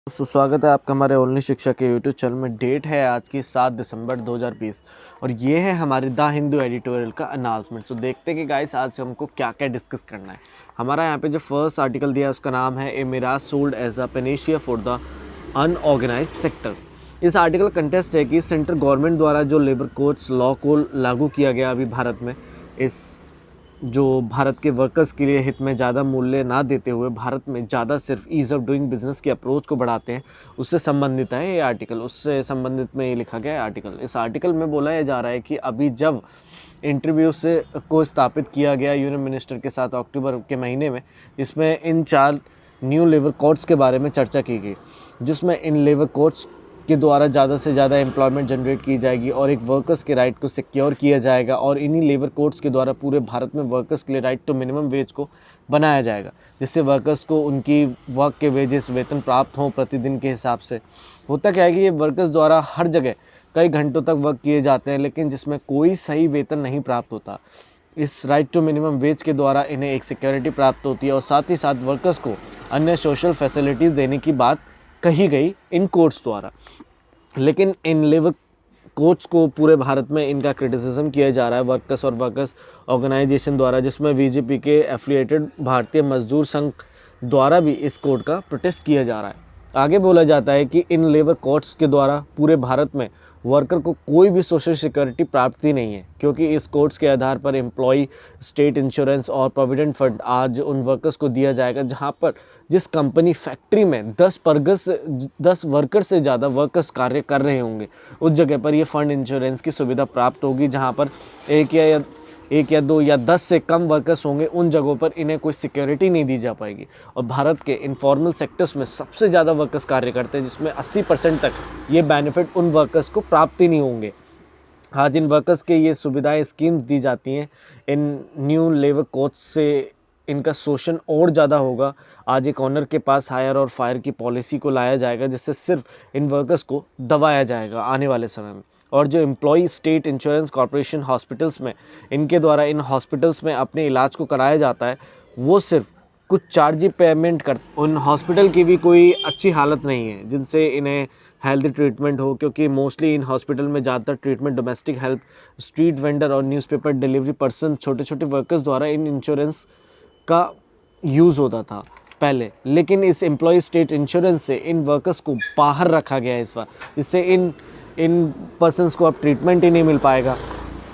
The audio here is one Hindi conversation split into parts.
सुस्वागत है आपका हमारे ओनली शिक्षा के यूट्यूब चैनल में। डेट है आज की 7 दिसंबर 2020 और ये है हमारी द हिंदू एडिटोरियल का अनाउंसमेंट। तो देखते हैं कि गाइस आज हमको क्या क्या डिस्कस करना है। हमारा यहाँ पे जो फर्स्ट आर्टिकल दिया है उसका नाम है a mirage sold as a panacea for the unorganise sector. इस आर्टिकल कंटेस्ट है कि सेंट्रल गवर्नमेंट द्वारा जो लेबर कोड्स लॉ को लागू किया गया अभी भारत में, इस जो भारत के वर्कर्स के लिए हित में ज़्यादा मूल्य ना देते हुए भारत में ज़्यादा सिर्फ ईज़ ऑफ डूइंग बिजनेस की अप्रोच को बढ़ाते हैं, उससे संबंधित है ये आर्टिकल। उससे संबंधित में ये लिखा गया है आर्टिकल। इस आर्टिकल में बोला यह जा रहा है कि अभी जब इंटरव्यू से को स्थापित किया गया यूनियन मिनिस्टर के साथ अक्टूबर के महीने में, इसमें इन 4 न्यू लेबर कोड्स के बारे में चर्चा की गई, जिसमें इन लेबर कोड्स के द्वारा ज़्यादा से ज़्यादा एम्प्लॉयमेंट जनरेट की जाएगी और एक वर्कर्स के राइट को सिक्योर किया जाएगा। और इन्हीं लेबर कोड्स के द्वारा पूरे भारत में वर्कर्स के लिए राइट टू मिनिमम वेज को बनाया जाएगा, जिससे वर्कर्स को उनकी वर्क के वेजेस वेतन प्राप्त हों प्रतिदिन के हिसाब से। होता क्या है कि ये वर्कर्स द्वारा हर जगह कई घंटों तक वर्क किए जाते हैं, लेकिन जिसमें कोई सही वेतन नहीं प्राप्त होता। इस राइट टू मिनिमम वेज के द्वारा इन्हें एक सिक्योरिटी प्राप्त होती है और साथ ही साथ वर्कर्स को अन्य सोशल फैसिलिटीज़ देने की बात कही गई इन कोड्स द्वारा। लेकिन इन लेबर कोड्स को पूरे भारत में इनका क्रिटिसिज्म किया जा रहा है वर्कर्स और वर्कर्स ऑर्गेनाइजेशन द्वारा, जिसमें बीजेपी के एफिलिएटेड भारतीय मजदूर संघ द्वारा भी इस कोड का प्रोटेस्ट किया जा रहा है। आगे बोला जाता है कि इन लेबर कोड्स के द्वारा पूरे भारत में वर्कर को कोई भी सोशल सिक्योरिटी प्राप्ति नहीं है, क्योंकि इस कोड्स के आधार पर एम्प्लॉय स्टेट इंश्योरेंस और प्रोविडेंट फंड आज उन वर्कर्स को दिया जाएगा जहां पर जिस कंपनी फैक्ट्री में 10 वर्कर से ज़्यादा वर्कर्स कार्य कर रहे होंगे, उस जगह पर ये फंड इंश्योरेंस की सुविधा प्राप्त होगी। जहां पर एक या 2 या 10 से कम वर्कर्स होंगे, उन जगहों पर इन्हें कोई सिक्योरिटी नहीं दी जा पाएगी। और भारत के इनफॉर्मल सेक्टर्स में सबसे ज़्यादा वर्कर्स कार्य करते हैं, जिसमें 80% तक ये बेनिफिट उन वर्कर्स को प्राप्त ही नहीं होंगे। आज इन वर्कर्स के ये सुविधाएं स्कीम्स दी जाती हैं। इन न्यू लेबर कोड्स से इनका शोषण और ज़्यादा होगा। आज एक ऑनर के पास हायर और फायर की पॉलिसी को लाया जाएगा, जिससे सिर्फ इन वर्कर्स को दबाया जाएगा आने वाले समय में। और जो employee state insurance corporation hospitals में इनके द्वारा इन हॉस्पिटल्स में अपने इलाज को कराया जाता है, वो सिर्फ कुछ चार्ज पेमेंट कर, उन हॉस्पिटल की भी कोई अच्छी हालत नहीं है जिनसे इन्हें हेल्थ ट्रीटमेंट हो, क्योंकि मोस्टली इन हॉस्पिटल में ज़्यादातर treatment domestic help, street vendor और न्यूज़पेपर डिलीवरी पर्सन, छोटे छोटे वर्कर्स द्वारा इन इंश्योरेंस का यूज़ होता था पहले। लेकिन इस एम्प्लॉय स्टेट इंश्योरेंस से इन वर्कर्स को बाहर रखा गया है इस बार, जिससे इन पर्सनस को अब ट्रीटमेंट ही नहीं मिल पाएगा।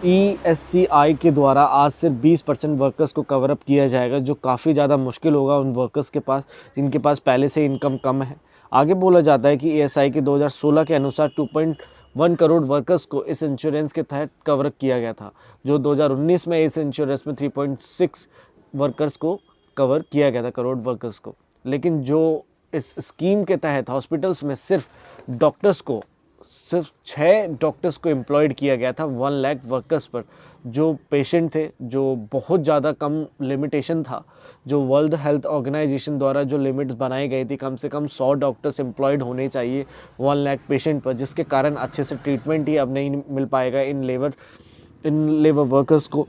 ESCI के द्वारा आज सिर्फ 20% वर्कर्स को कवर अप किया जाएगा, जो काफ़ी ज़्यादा मुश्किल होगा उन वर्कर्स के पास जिनके पास पहले से इनकम कम है। आगे बोला जाता है कि ESI के 2016 के अनुसार 2.1 करोड़ वर्कर्स को इस इंश्योरेंस के तहत कवर किया गया था, जो 2019 में इस इंश्योरेंस में 3.6 वर्कर्स को कवर किया गया था, करोड़ वर्कर्स को। लेकिन जो इस स्कीम के तहत हॉस्पिटल्स में सिर्फ 6 डॉक्टर्स को एम्प्लॉयड किया गया था 1 लाख वर्कर्स पर, जो पेशेंट थे, जो बहुत ज़्यादा कम लिमिटेशन था। जो वर्ल्ड हेल्थ ऑर्गेनाइजेशन द्वारा जो लिमिट्स बनाई गई थी, कम से कम 100 डॉक्टर्स एम्प्लॉयड होने चाहिए 1 लाख पेशेंट पर, जिसके कारण अच्छे से ट्रीटमेंट ही अब नहीं मिल पाएगा इन लेबर वर्कर्स को।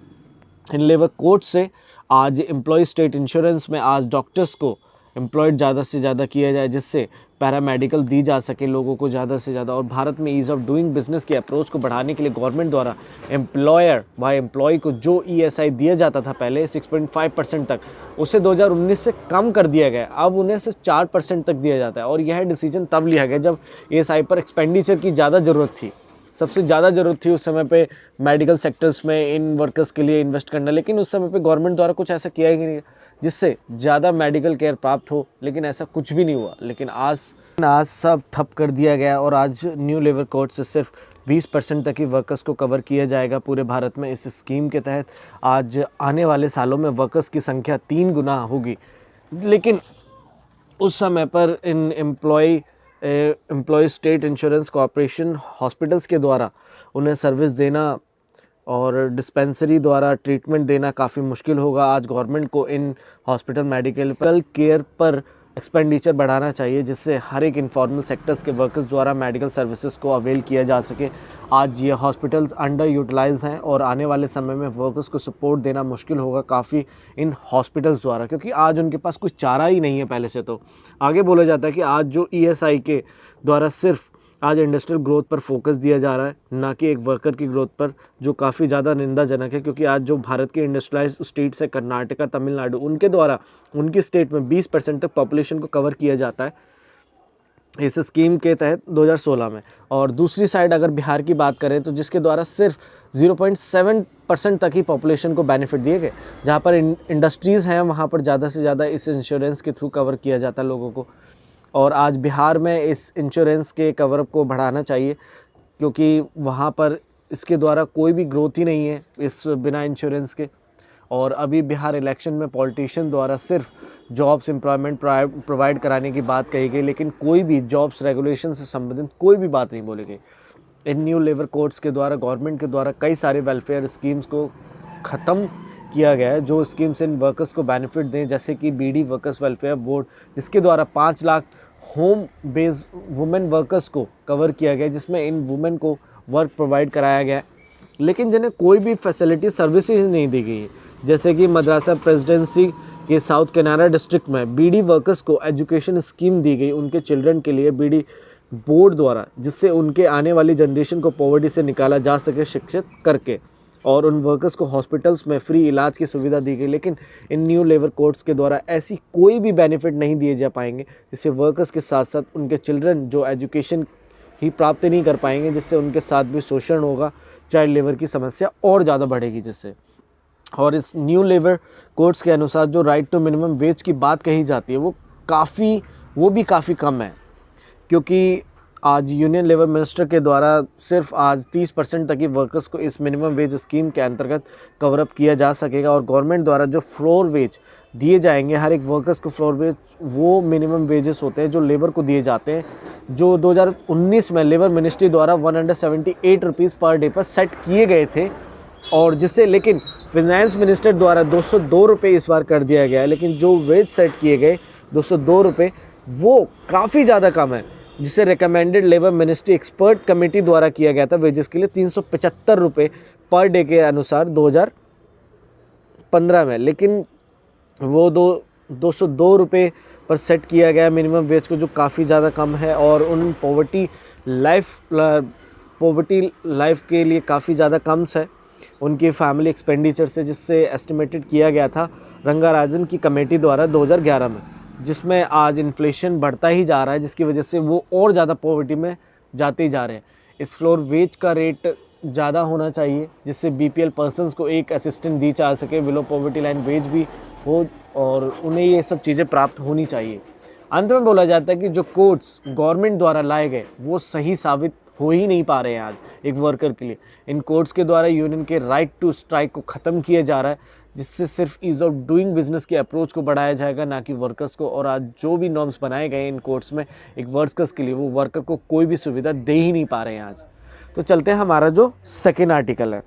इन लेबर कोड से आज एम्प्लॉय स्टेट इंश्योरेंस में आज डॉक्टर्स को एम्प्लॉयड ज़्यादा से ज़्यादा किया जाए, जिससे पैरामेडिकल दी जा सके लोगों को ज़्यादा से ज़्यादा। और भारत में ईज़ ऑफ डूइंग बिजनेस की अप्रोच को बढ़ाने के लिए गवर्नमेंट द्वारा एम्प्लॉयर बाय एम्प्लॉय को जो ESI दिया जाता था पहले 6.5% तक, उसे 2019 से कम कर दिया गया। अब उन्हें सिर्फ 4% तक दिया जाता है। और यह डिसीजन तब लिया गया जब ESI पर एक्सपेंडिचर की ज़्यादा ज़रूरत थी, सबसे ज़्यादा ज़रूरत थी उस समय पे मेडिकल सेक्टर्स में इन वर्कर्स के लिए इन्वेस्ट करना। लेकिन उस समय पे गवर्नमेंट द्वारा कुछ ऐसा किया ही नहीं जिससे ज़्यादा मेडिकल केयर प्राप्त हो, लेकिन ऐसा कुछ भी नहीं हुआ। लेकिन आज सब ठप कर दिया गया और आज न्यू लेबर कोड से सिर्फ 20% तक ही वर्कर्स को कवर किया जाएगा पूरे भारत में। इस स्कीम के तहत आज आने वाले सालों में वर्कर्स की संख्या 3 गुना होगी। लेकिन उस समय पर इन employ state insurance corporation hospitals के द्वारा उन्हें सर्विस देना और डिस्पेंसरी द्वारा ट्रीटमेंट देना काफ़ी मुश्किल होगा। आज गवर्नमेंट को इन हॉस्पिटल मेडिकल केयर पर एक्सपेंडिचर बढ़ाना चाहिए, जिससे हर एक इनफॉर्मल सेक्टर्स के वर्कर्स द्वारा मेडिकल सर्विसेज को अवेल किया जा सके। आज ये हॉस्पिटल्स अंडर यूटिलाइज हैं और आने वाले समय में वर्कर्स को सपोर्ट देना मुश्किल होगा काफ़ी इन हॉस्पिटल्स द्वारा, क्योंकि आज उनके पास कोई चारा ही नहीं है पहले से। तो आगे बोला जाता है कि आज जो ESI के द्वारा सिर्फ आज इंडस्ट्रियल ग्रोथ पर फोकस दिया जा रहा है, ना कि एक वर्कर की ग्रोथ पर, जो काफ़ी ज़्यादा निंदाजनक है। क्योंकि आज जो भारत के इंडस्ट्रियलाइज स्टेट्स है, कर्नाटका, तमिलनाडु, उनके द्वारा उनकी स्टेट में 20% तक पॉपुलेशन को कवर किया जाता है इस स्कीम के तहत 2016 में। और दूसरी साइड अगर बिहार की बात करें तो जिसके द्वारा सिर्फ 0.7% तक ही पॉपुलेशन को बेनिफिट दिए गए। जहाँ पर इंडस्ट्रीज़ हैं वहाँ पर ज़्यादा से ज़्यादा इस इंश्योरेंस के थ्रू कवर किया जाता है लोगों को। और आज बिहार में इस इंश्योरेंस के कवरअप को बढ़ाना चाहिए, क्योंकि वहाँ पर इसके द्वारा कोई भी ग्रोथ ही नहीं है इस बिना इंश्योरेंस के। और अभी बिहार इलेक्शन में पॉलिटिशियन द्वारा सिर्फ जॉब्स एम्प्लॉयमेंट प्रोवाइड कराने की बात कही गई, लेकिन कोई भी जॉब्स रेगुलेशन से संबंधित कोई भी बात नहीं बोली गई। इन न्यू लेबर कोड्स के द्वारा गवर्नमेंट के द्वारा कई सारे वेलफेयर स्कीम्स को ख़त्म किया गया है, जो स्कीम्स इन वर्कर्स को बेनिफिट दें, जैसे कि BD वर्कर्स वेलफेयर बोर्ड, जिसके द्वारा 5 lakh home based women workers को कवर किया गया, जिसमें इन वुमेन को वर्क प्रोवाइड कराया गया है, लेकिन जिन्हें कोई भी फैसिलिटी सर्विसेज नहीं दी गई है। जैसे कि मद्रासा प्रेसिडेंसी के साउथ कैनारा डिस्ट्रिक्ट में BD वर्कर्स को एजुकेशन स्कीम दी गई उनके चिल्ड्रन के लिए BD बोर्ड द्वारा, जिससे उनके आने वाली जनरेशन को पॉवर्टी से निकाला जा सके शिक्षित करके। और उन वर्कर्स को हॉस्पिटल्स में फ्री इलाज की सुविधा दी गई, लेकिन इन न्यू लेबर कोड्स के द्वारा ऐसी कोई भी बेनिफिट नहीं दिए जा पाएंगे, जिससे वर्कर्स के साथ साथ उनके चिल्ड्रन जो एजुकेशन ही प्राप्त नहीं कर पाएंगे, जिससे उनके साथ भी शोषण होगा, चाइल्ड लेबर की समस्या और ज़्यादा बढ़ेगी जिससे। और इस न्यू लेबर कोड्स के अनुसार जो राइट टू मिनिमम वेज की बात कही जाती है वो भी काफ़ी कम है, क्योंकि आज यूनियन लेबर मिनिस्टर के द्वारा सिर्फ आज 30% तक ही वर्कर्स को इस मिनिमम वेज स्कीम के अंतर्गत कवरअप किया जा सकेगा। और गवर्नमेंट द्वारा जो फ्लोर वेज दिए जाएंगे हर एक वर्कर्स को, फ्लोर वेज वो मिनिमम वेजेस होते हैं जो लेबर को दिए जाते हैं, जो 2019 में लेबर मिनिस्ट्री द्वारा 178 रुपीज़ पर डे पर सेट किए गए थे, और जिससे लेकिन फिनेंस मिनिस्टर द्वारा 202 रुपये इस बार कर दिया गया है। लेकिन जो वेज सेट किए गए 202 रुपये वो काफ़ी ज़्यादा कम है, जिसे recommended labour ministry expert committee द्वारा किया गया था वेजेस के लिए 375 रुपये पर डे के अनुसार 2015 में। लेकिन वो 202 रुपये पर सेट किया गया मिनिमम वेज को, जो काफ़ी ज़्यादा कम है और उन पॉवर्टी लाइफ के लिए काफ़ी ज़्यादा कम है उनकी फैमिली एक्सपेंडिचर से, जिससे एस्टिमेटेड किया गया था रंगाराजन की कमेटी द्वारा 2011 में, जिसमें आज इन्फ्लेशन बढ़ता ही जा रहा है, जिसकी वजह से वो और ज़्यादा पॉवर्टी में जाते ही जा रहे हैं। इस फ्लोर वेज का रेट ज़्यादा होना चाहिए, जिससे BPL पर्सनस को एक असिस्टेंट दी जा सके, बिलो पॉवर्टी लाइन वेज भी हो, और उन्हें ये सब चीज़ें प्राप्त होनी चाहिए। अंत में बोला जाता है कि जो कोड्स गवर्नमेंट द्वारा लाए गए वो सही साबित हो ही नहीं पा रहे हैं आज एक वर्कर के लिए। इन कोड्स के द्वारा यूनियन के राइट टू स्ट्राइक को ख़त्म किया जा रहा है, जिससे सिर्फ ईज़ ऑफ डूइंग बिजनेस की अप्रोच को बढ़ाया जाएगा, ना कि वर्कर्स को। और आज जो भी नॉर्म्स बनाए गए इन कोर्ट्स में एक वर्कर्स के लिए, वो वर्कर को कोई भी सुविधा दे ही नहीं पा रहे हैं आज। तो चलते हैं हमारा जो सेकेंड आर्टिकल है।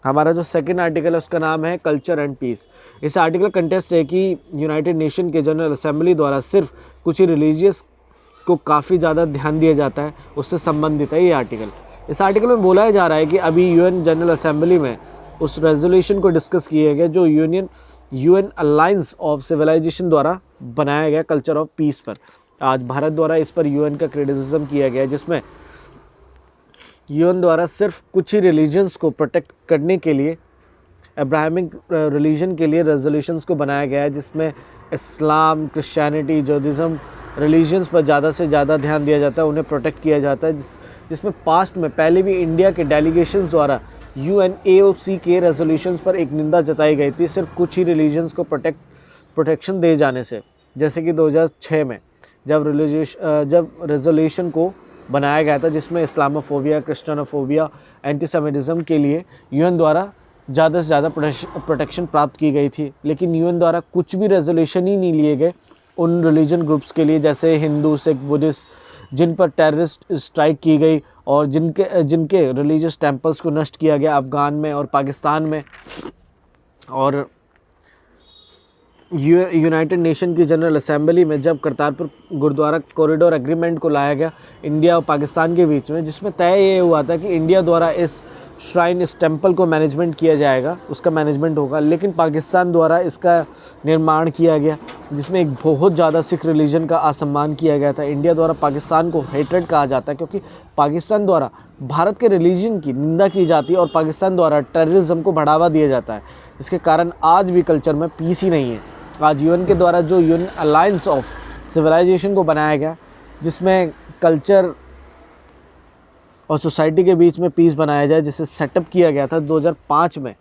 हमारा जो सेकेंड आर्टिकल है उसका नाम है कल्चर एंड पीस। इस आर्टिकल कंटेस्ट है कि यूनाइटेड नेशन के जनरल असेंबली द्वारा सिर्फ कुछ ही रिलीजियस को काफ़ी ज़्यादा ध्यान दिया जाता है, उससे संबंधित है ये आर्टिकल। इस आर्टिकल में बोला जा रहा है कि अभी UN जनरल असेंबली में उस रेजोल्यूशन को डिस्कस किया गया जो UN अलायंस ऑफ सिविलाइजेशन द्वारा बनाया गया कल्चर ऑफ पीस पर। आज भारत द्वारा इस पर UN का क्रिटिसिज्म किया गया, जिसमें UN द्वारा सिर्फ कुछ ही रिलीजन्स को प्रोटेक्ट करने के लिए, अब्राहमिक रिलीजन के लिए रेजोल्यूशंस को बनाया गया है, जिसमें इस्लाम, क्रिश्चियनिटी, जूडिज्म रिलीजन्स पर ज़्यादा से ज़्यादा ध्यान दिया जाता है, उन्हें प्रोटेक्ट किया जाता है, जिसमें पास्ट में पहले भी इंडिया के डेलीगेशंस द्वारा UNAOC के रेजोल्यूशंस पर एक निंदा जताई गई थी सिर्फ कुछ ही रिलीजन्स को प्रोटेक्शन दे जाने से। जैसे कि 2006 में जब रेजोल्यूशन को बनाया गया था, जिसमें इस्लामोफोबिया, क्रिश्चियनोफोबिया, एंटीसेमिटिज्म के लिए UN द्वारा ज़्यादा से ज़्यादा प्रोटेक्शन प्राप्त की गई थी। लेकिन UN द्वारा कुछ भी रेजोल्यूशन ही नहीं लिए गए उन रिलीजन ग्रुप्स के लिए, जैसे हिंदू, सिख, बुद्धिस्ट, जिन पर टेररिस्ट स्ट्राइक की गई और जिनके रिलीजियस टेम्पल्स को नष्ट किया गया अफ़गान में और पाकिस्तान में। और यूनाइटेड नेशन की जनरल असेंबली में जब करतारपुर गुरुद्वारा कॉरिडोर एग्रीमेंट को लाया गया इंडिया और पाकिस्तान के बीच में, जिसमें तय ये हुआ था कि इंडिया द्वारा इस श्राइन, इस टेंपल को मैनेजमेंट किया जाएगा, उसका मैनेजमेंट होगा, लेकिन पाकिस्तान द्वारा इसका निर्माण किया गया, जिसमें एक बहुत ज़्यादा सिख रिलीजन का असम्मान किया गया था। इंडिया द्वारा पाकिस्तान को हेट्रेड कहा जाता है क्योंकि पाकिस्तान द्वारा भारत के रिलीजन की निंदा की जाती है और पाकिस्तान द्वारा टेररिज्म को बढ़ावा दिया जाता है। इसके कारण आज भी कल्चर में पीस ही नहीं है। आज यूएन के द्वारा जो यूएन अलायंस ऑफ सिविलाइजेशन को बनाया गया, जिसमें कल्चर और सोसाइटी के बीच में पीस बनाया जाए, जिसे सेटअप किया गया था 2005 में,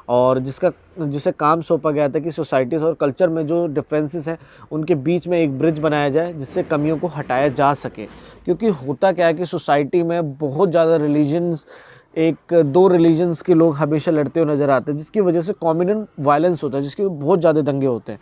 और जिसे काम सौंपा गया था कि सोसाइटीज़ और कल्चर में जो डिफरेंसेस हैं उनके बीच में एक ब्रिज बनाया जाए जिससे कमियों को हटाया जा सके। क्योंकि होता क्या है कि सोसाइटी में बहुत ज़्यादा रिलीजन्स, एक दो रिलीजन्स के लोग हमेशा लड़ते हुए नज़र आते हैं, जिसकी वजह से कॉम्युनल वायलेंस होता है, जिसकी बहुत ज़्यादा दंगे होते हैं।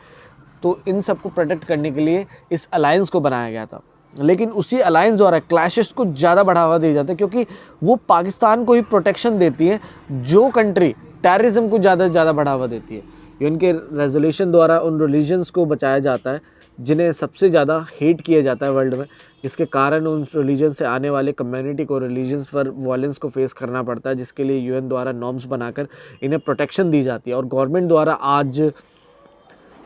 तो इन सब को प्रोटेक्ट करने के लिए इस अलायंस को बनाया गया था, लेकिन उसी अलायंस द्वारा क्लैशेस को ज़्यादा बढ़ावा दिया जाता है क्योंकि वो पाकिस्तान को ही प्रोटेक्शन देती है, जो कंट्री टेररिज्म को ज़्यादा से ज़्यादा बढ़ावा देती है। यूएन के रेजोल्यूशन द्वारा उन रिलीजन्स को बचाया जाता है जिन्हें सबसे ज़्यादा हेट किया जाता है वर्ल्ड में, जिसके कारण उन रिलीजन से आने वाले कम्युनिटी को रिलीजन्स पर वायलेंस को फेस करना पड़ता है, जिसके लिए यूएन द्वारा नॉर्म्स बनाकर इन्हें प्रोटेक्शन दी जाती है। और गवर्नमेंट द्वारा आज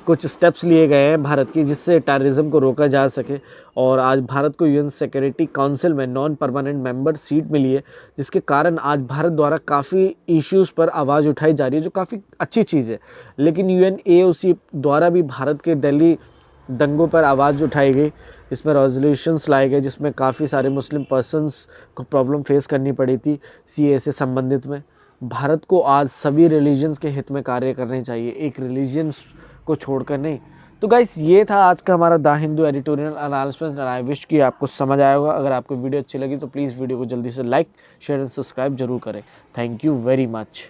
कुछ स्टेप्स लिए गए हैं भारत की, जिससे टेररिज्म को रोका जा सके। और आज भारत को यूएन सिक्योरिटी काउंसिल में नॉन परमानेंट मेंबर सीट मिली है, जिसके कारण आज भारत द्वारा काफ़ी इश्यूज़ पर आवाज़ उठाई जा रही है, जो काफ़ी अच्छी चीज़ है। लेकिन यूएनएओसी द्वारा भी भारत के दिल्ली दंगों पर आवाज़ उठाई गई, इसमें रेजोल्यूशंस लाए गए, जिसमें काफ़ी सारे मुस्लिम पर्सन्स को प्रॉब्लम फेस करनी पड़ी थी सीए से संबंधित में। भारत को आज सभी रिलीजन्स के हित में कार्य करने चाहिए, एक रिलीजन्स को छोड़कर नहीं। तो गाइस, ये था आज का हमारा the Hindu editorial analysis. I wish कि आपको समझ आया होगा। अगर आपको वीडियो अच्छी लगी तो प्लीज़ वीडियो को जल्दी से लाइक, शेयर एंड सब्सक्राइब जरूर करें। Thank you very much.